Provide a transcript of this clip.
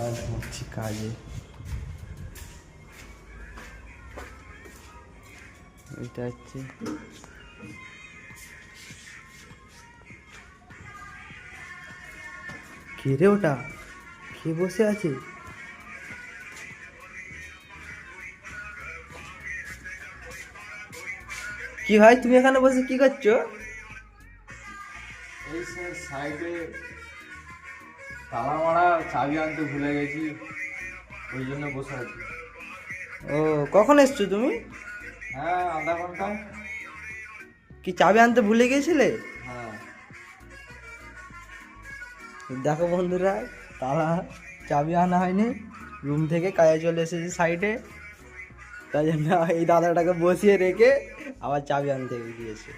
আর হচ্ছে কাজে। এটা হচ্ছে কে রে, ওটা কে বসে আছে? কি ভাই, তুমি এখানে বসে কি করছো? এই স্যার সাইডে তালা মারা, চাবি আনতে ভুলে গেছি, ওই জন্য বসে আছি। ও, কখন এসছো তুমি? হ্যাঁ, আধা ঘন্টা। কি চাবি আনতে ভুলে গিয়েছিলে? হ্যাঁ। দেখো বন্ধুরা, তালা চাবি আনা হয়নি, রুম থেকে কাজে চলে এসেছে সাইডে, তাই জন্য এই দাদাটাকে বসিয়ে রেখে আবার চাবি আনতে গিয়েছে।